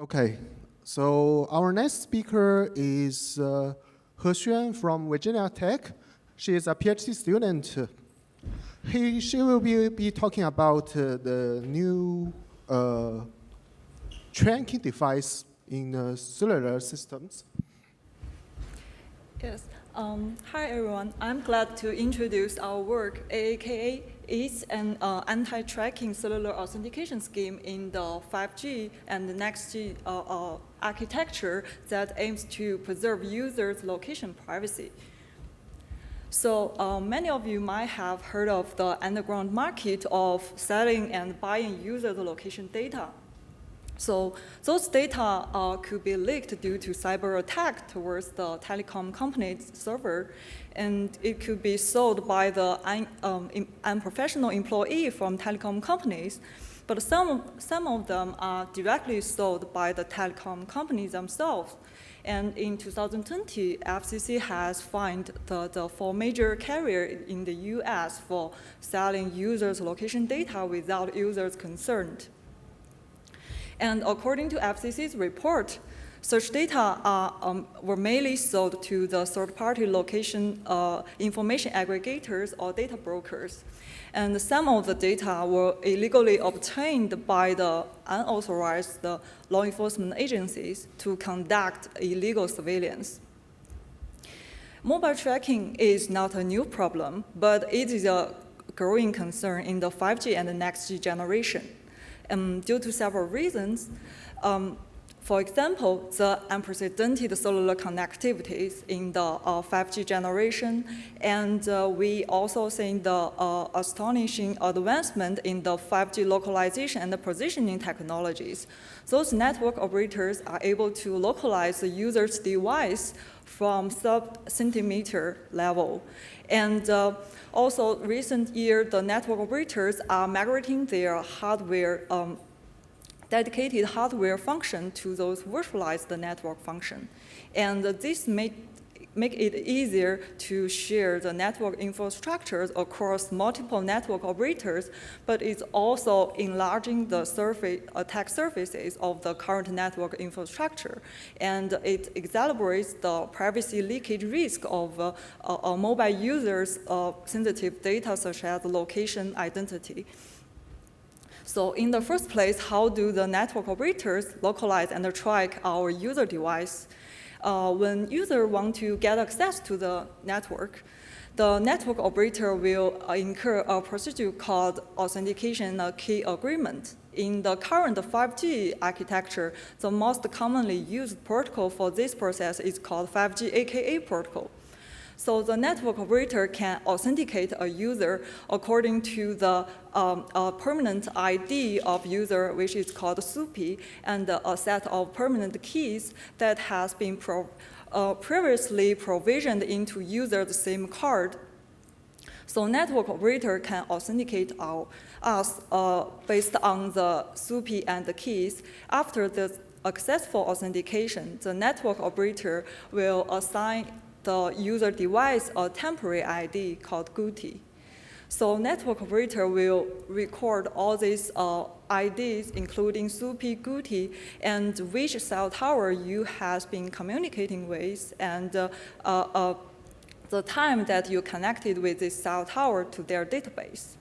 Okay, so our next speaker is Hexuan from Virginia Tech. She is a PhD student. She will be talking about the new tracking device in cellular systems. Yes. Hi, everyone. I'm glad to introduce our work. AAKA is an anti-tracking cellular authentication scheme in the 5G and the next-G architecture that aims to preserve users' location privacy. So many of you might have heard of the underground market of selling and buying users' location data. So those data could be leaked due to cyber attack towards the telecom company's server, and it could be sold by the unprofessional employee from telecom companies. But some of them are directly sold by the telecom companies themselves. And in 2020, FCC has fined the 4 major carriers in the US for selling users' location data without users' consent. And according to FCC's report, such data were mainly sold to the third-party location information aggregators or data brokers. And some of the data were illegally obtained by the unauthorized law enforcement agencies to conduct illegal surveillance. Mobile tracking is not a new problem, but it is a growing concern in the 5G and the next-G generation. Due to several reasons. For example, the unprecedented cellular connectivities in the 5G generation, and we also see the astonishing advancement in the 5G localization and the positioning technologies. Those network operators are able to localize the user's device from sub-centimeter level. And also, recent year, the network operators are migrating their hardware, dedicated hardware function to those virtualized network function. And this make it easier to share the network infrastructures across multiple network operators, but it's also enlarging the attack surfaces of the current network infrastructure. And it accelerates the privacy leakage risk of mobile users' sensitive data such as location identity. So in the first place, how do the network operators localize and track our user device? When users want to get access to the network operator will incur a procedure called authentication key agreement. In the current 5G architecture, the most commonly used protocol for this process is called 5G AAKA protocol. So the network operator can authenticate a user according to the permanent ID of user, which is called SUPI, and a set of permanent keys that has been previously provisioned into user's SIM card. So network operator can authenticate us based on the SUPI and the keys. After the successful authentication, the network operator will assign the user device a temporary ID called GUTI. So network operator will record all these IDs, including SUPI, GUTI, and which cell tower you has been communicating with, and the time that you connected with this cell tower to their database.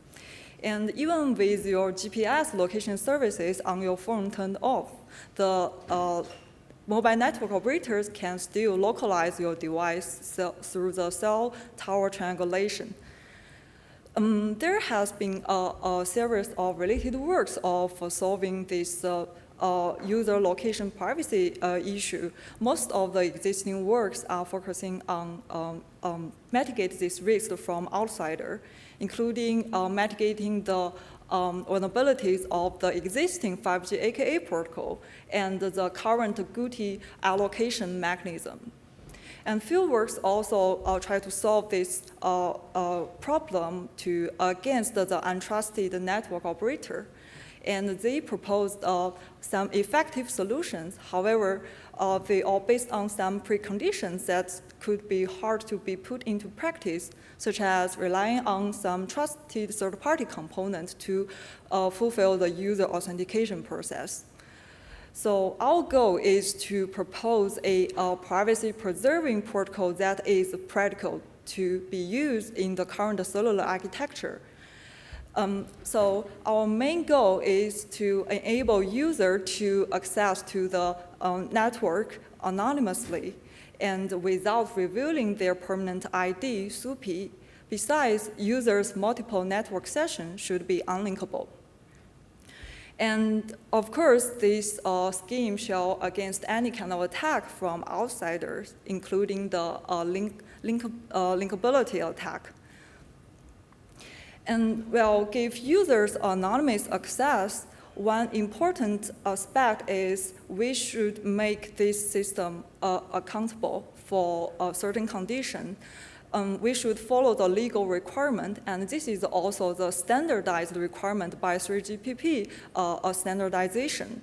And even with your GPS location services on your phone turned off, the mobile network operators can still localize your device through the cell tower triangulation. There has been a series of related works of solving this user location privacy issue. Most of the existing works are focusing on mitigate this risk from outsider, including mitigating the vulnerabilities of the existing 5G AAKA protocol and the current GUTI allocation mechanism. And fieldworks also try to solve this problem against the untrusted network operator. And they proposed some effective solutions. However, they are based on some preconditions that could be hard to be put into practice, such as relying on some trusted third-party component to fulfill the user authentication process. So our goal is to propose a privacy-preserving protocol that is practical to be used in the current cellular architecture. So our main goal is to enable users to access to the network anonymously and without revealing their permanent ID, SUPI. Besides, users' multiple network sessions should be unlinkable. And of course, this scheme shall against any kind of attack from outsiders, including the linkability attack. And will give users anonymous access. One important aspect is we should make this system accountable for a certain condition. We should follow the legal requirement, and this is also the standardized requirement by 3GPP, a standardization.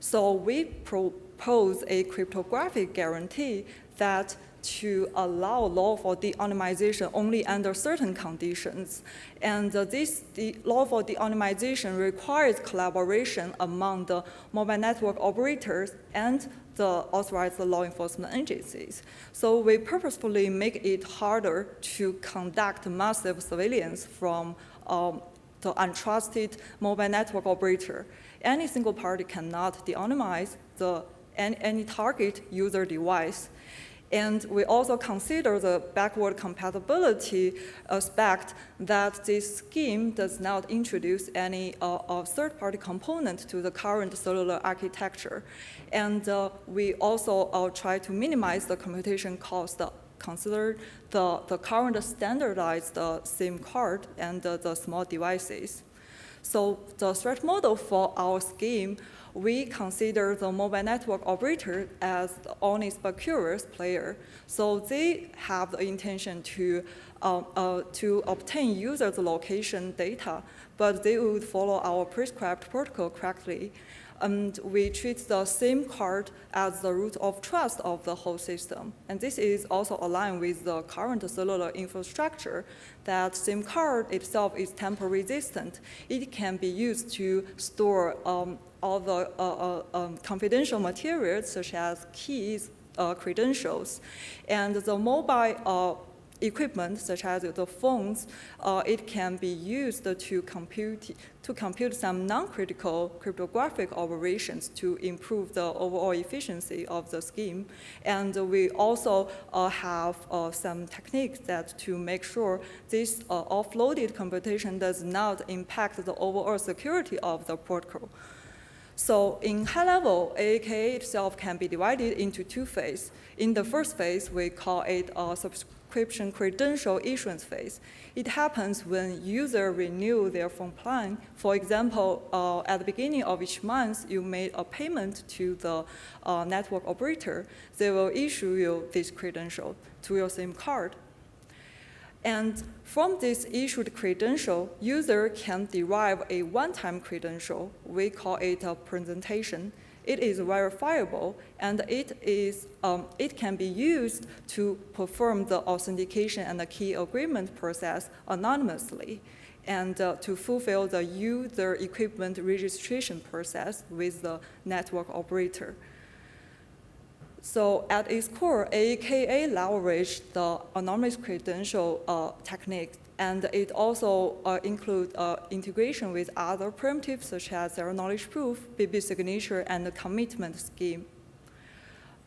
So we propose a cryptographic guarantee that to allow lawful de-anonymization only under certain conditions. And the lawful de-anonymization requires collaboration among the mobile network operators and the authorized law enforcement agencies. So we purposefully make it harder to conduct massive surveillance from the untrusted mobile network operator. Any single party cannot de-anonymize any target user device. And we also consider the backward compatibility aspect that this scheme does not introduce any third-party component to the current cellular architecture. And we also try to minimize the computation cost, consider the current standardized SIM card and the small devices. So the threat model for our scheme, we consider the mobile network operator as the honest but curious player. So they have the intention to obtain users' location data, but they would follow our prescribed protocol correctly. And we treat the SIM card as the root of trust of the whole system. And this is also aligned with the current cellular infrastructure, that SIM card itself is tamper resistant. It can be used to store all the confidential materials such as keys, credentials. And the mobile equipment, such as the phones, it can be used to compute some non-critical cryptographic operations to improve the overall efficiency of the scheme. And we also have some techniques that to make sure this offloaded computation does not impact the overall security of the protocol. So in high level, AAKA itself can be divided into two phases. In the first phase, we call it a subscription credential issuance phase. It happens when users renew their phone plan. For example, at the beginning of each month, you made a payment to the network operator. They will issue you this credential to your SIM card. And from this issued credential, user can derive a one-time credential. We call it a presentation. It is verifiable, and it can be used to perform the authentication and the key agreement process anonymously, and to fulfill the user equipment registration process with the network operator. So at its core, AAKA leveraged the anonymous credential technique, and it also includes integration with other primitives such as zero knowledge proof, BB signature, and the commitment scheme.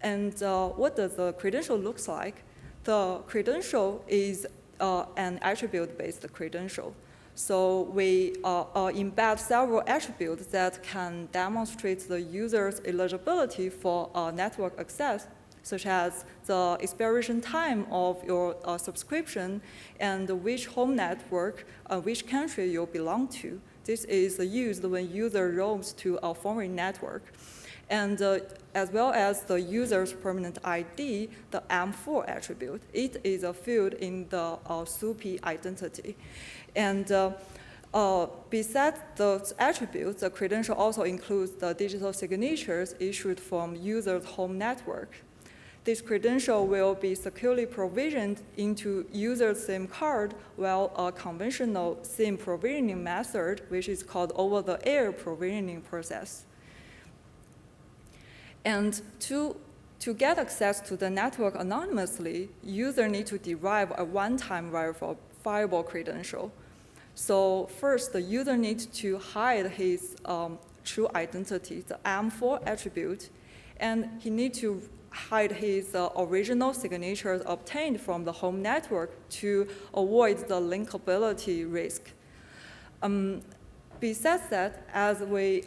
And what does the credential look like? The credential is an attribute-based credential. So we embed several attributes that can demonstrate the user's eligibility for network access, such as the expiration time of your subscription and which home network, which country you belong to. This is used when user roams to a foreign network. And as well as the user's permanent ID, the M4 attribute. It is a field in the SUPI identity. And besides those attributes, the credential also includes the digital signatures issued from user's home network. This credential will be securely provisioned into user's SIM card, while a conventional SIM provisioning method, which is called over-the-air provisioning process. And to get access to the network anonymously, user need to derive a one-time verifiable credential. So first, the user needs to hide his true identity, the M4 attribute, and he needs to hide his original signatures obtained from the home network to avoid the linkability risk. Besides that, as we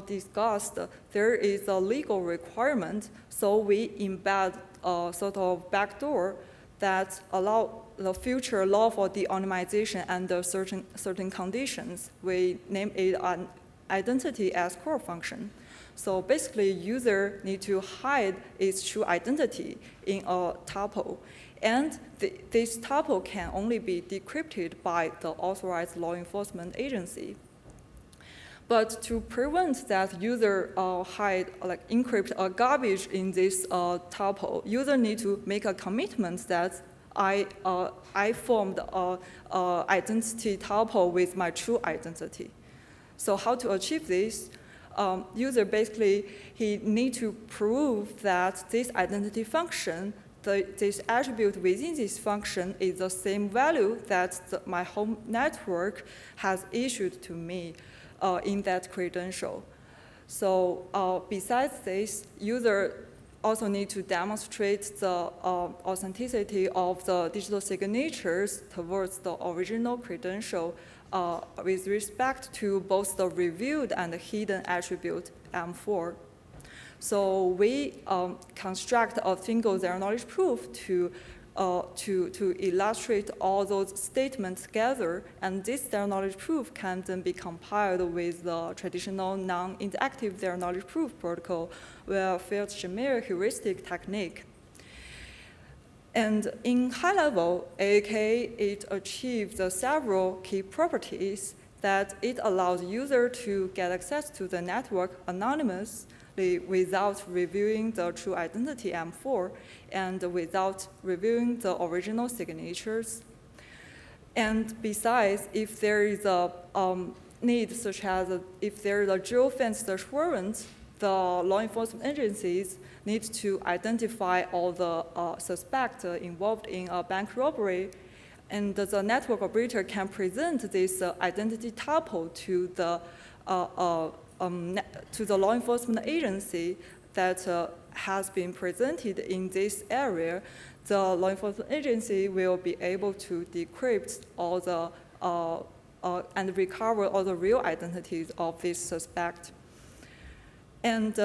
discussed, there is a legal requirement, so we embed a sort of backdoor that allow the future lawful de-anonymization under certain conditions. We name it an identity as core function. So basically, user need to hide its true identity in a tuple. And this tuple can only be decrypted by the authorized law enforcement agency. But to prevent that user encrypt a garbage in this tuple, user need to make a commitment that I formed a identity tuple with my true identity. So how to achieve this? User basically, he need to prove that this identity function, this attribute within this function is the same value that my home network has issued to me in that credential. So besides this, user also need to demonstrate the authenticity of the digital signatures towards the original credential with respect to both the revealed and the hidden attribute M4. So we construct a single zero-knowledge proof to illustrate all those statements together, and this zero-knowledge proof can then be compiled with the traditional non-interactive zero-knowledge proof protocol via field-Shamir heuristic technique. And in high level, AAKA, it achieves several key properties that it allows user to get access to the network anonymously without reviewing the true identity M4 and without reviewing the original signatures. And besides, if there is a need, such as if there is a geofence search warrant, the law enforcement agencies need to identify all the suspects involved in a bank robbery, and the network operator can present this identity tuple to the law enforcement agency that has been presented in this area. The law enforcement agency will be able to decrypt all the and recover all the real identities of this suspect. And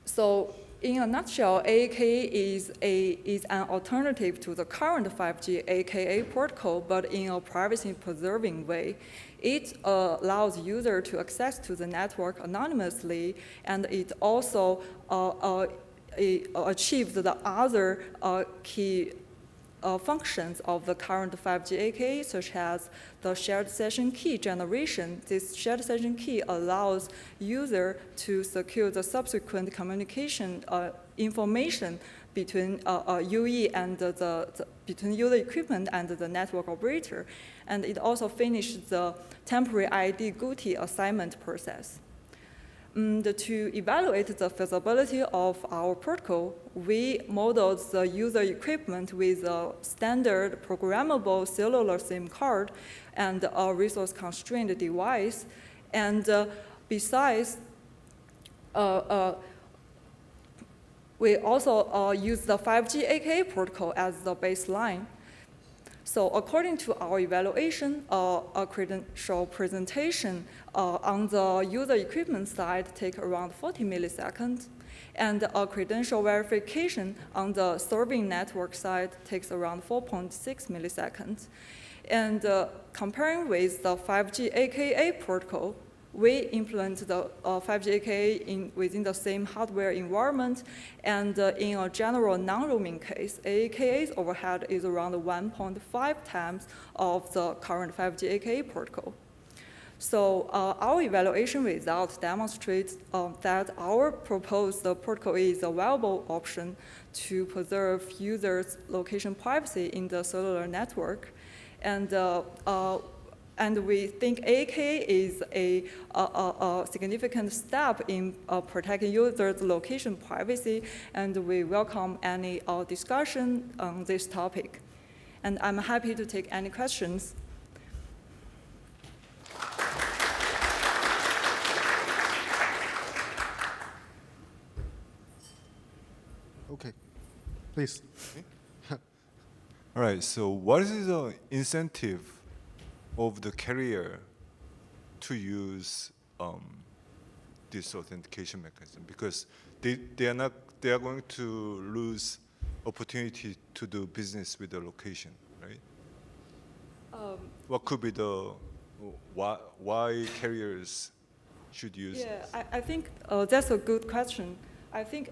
so in a nutshell, AAKA is an alternative to the current 5G AAKA protocol, but in a privacy-preserving way. It allows users to access to the network anonymously, and it also achieves the other key functions of the current 5G AAKA, such as the shared session key generation. This shared session key allows user to secure the subsequent communication information between UE and between user equipment and the network operator. And it also finishes the temporary ID GUTI assignment process. To evaluate the feasibility of our protocol, we modeled the user equipment with a standard programmable cellular SIM card and a resource-constrained device. And besides, we also use the 5G AAKA protocol as the baseline. So according to our evaluation, a credential presentation on the user equipment side takes around 40 milliseconds, and a credential verification on the serving network side takes around 4.6 milliseconds. And comparing with the 5G AAKA protocol, we implement the 5G AAKA within the same hardware environment, and in a general non-roaming case, AAKA's overhead is around 1.5 times of the current 5G AAKA protocol. So our evaluation results demonstrate that our proposed protocol is a viable option to preserve users' location privacy in the cellular network. And And we think AAKA is a significant step in protecting users' location privacy, and we welcome any discussion on this topic. And I'm happy to take any questions. Okay, please. All right, so what is the incentive of the carrier to use this authentication mechanism? Because they are going to lose opportunity to do business with the location, right? What could be the why carriers should use Yeah, this? I think that's a good question. I think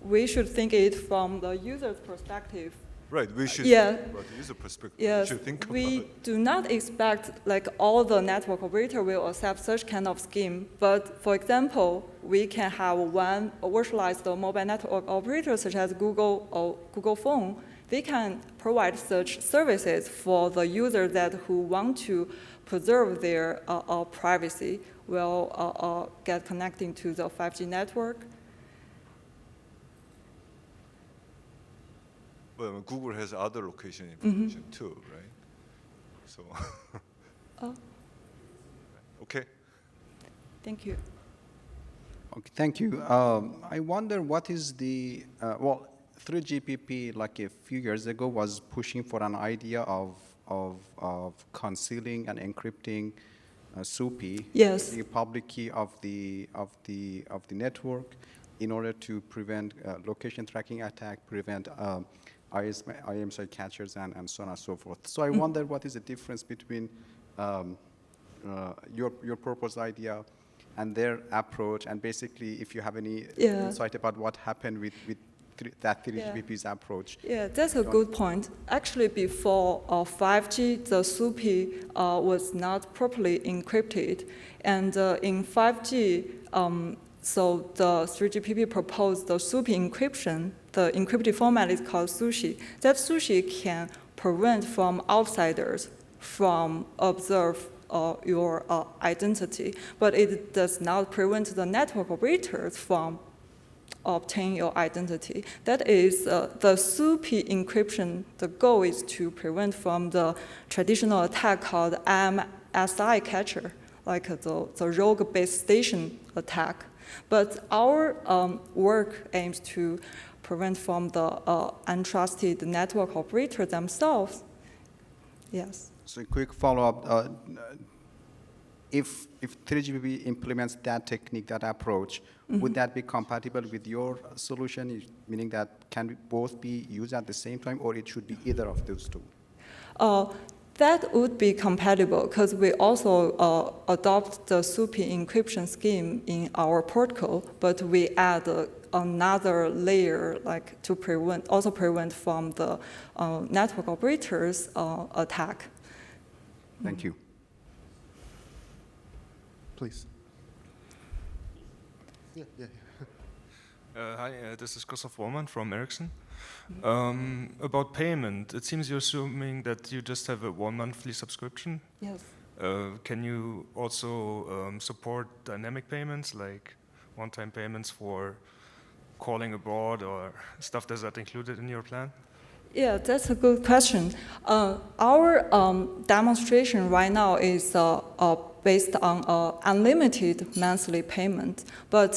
we should think it from the user's perspective. Right, we should Yeah. think about the user perspective. Yes, We should think about we it. do not expect like all the network operator will accept such kind of scheme. But for example, we can have one virtualized mobile network operator such as Google or Google Phone. They can provide such services for the user that who want to preserve their privacy will get connecting to the 5G network. Well, Google has other location information too, right? So, okay. Thank you. Okay, thank you. I wonder what is the, well, 3GPP, like a few years ago, was pushing for an idea of concealing and encrypting SUPI, Yes. the public key of the network, in order to prevent location tracking attack, prevent IMSI catchers, and so on and so forth. So I wonder what is the difference between your proposed idea and their approach, and basically if you have any insight about what happened with that 3GPP's approach. Yeah, that's a good point. Actually, before 5G, the SUPI was not properly encrypted. And in 5G, so the 3GPP proposed the SUPI encryption. The encrypted format is called SUSHI. That SUSHI can prevent from outsiders from observe your identity, but it does not prevent the network operators from obtain your identity. That is the SUPI encryption. The goal is to prevent from the traditional attack called MSI catcher, like the rogue base station attack. But our work aims to prevent from the untrusted network operators themselves. Yes. So a quick follow-up. If 3GPP implements that technique, that approach, would that be compatible with your solution, meaning that can both be used at the same time, or it should be either of those two? That would be compatible because we also adopt the SUPI encryption scheme in our protocol, but we add another layer like to prevent from the network operators attack. Thank you. Please. Yeah. Hi, this is Christoph Wollmann from Ericsson. About payment, it seems you're assuming that you just have a 1 monthly subscription. Yes. Can you also support dynamic payments, like one-time payments for calling abroad or stuff? Is that included in your plan? Yeah, that's a good question. Our demonstration right now is based on unlimited monthly payment, but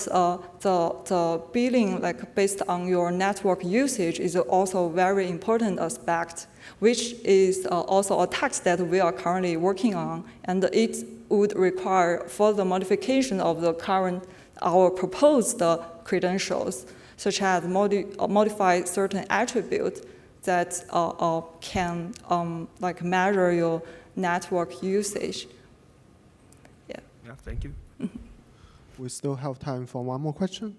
the billing, like based on your network usage, is also a very important aspect, which is also a task that we are currently working on, and it would require further modification of our proposed credentials, such as modify certain attributes that can like measure your network usage. Yeah, thank you. We still have time for one more question.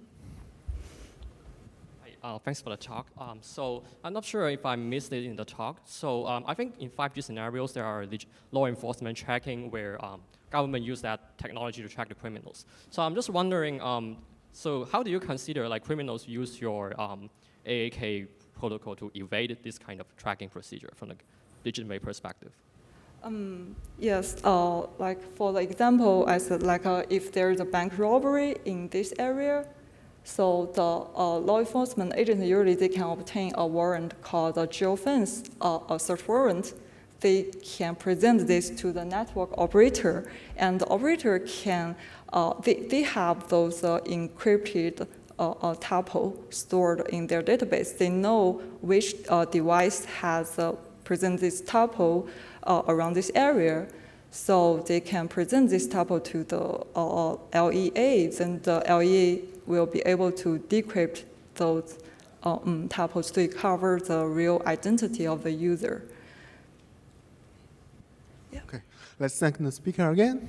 Hi, thanks for the talk. So I'm not sure if I missed it in the talk. So I think in 5G scenarios, there are law enforcement tracking where government use that technology to track the criminals. So I'm just wondering, so how do you consider like criminals use your AAKA protocol to evade this kind of tracking procedure from the legitimate perspective? Yes, like for the example, I said like if there is a bank robbery in this area, so the law enforcement agent usually they can obtain a warrant called a geofence, a search warrant. They can present this to the network operator, and the operator can, they have those encrypted tuple stored in their database. They know which device has presented this tuple around this area, so they can present this tuple to the LEAs, and the LEA will be able to decrypt those tuples to recover the real identity of the user. Okay, let's thank the speaker again.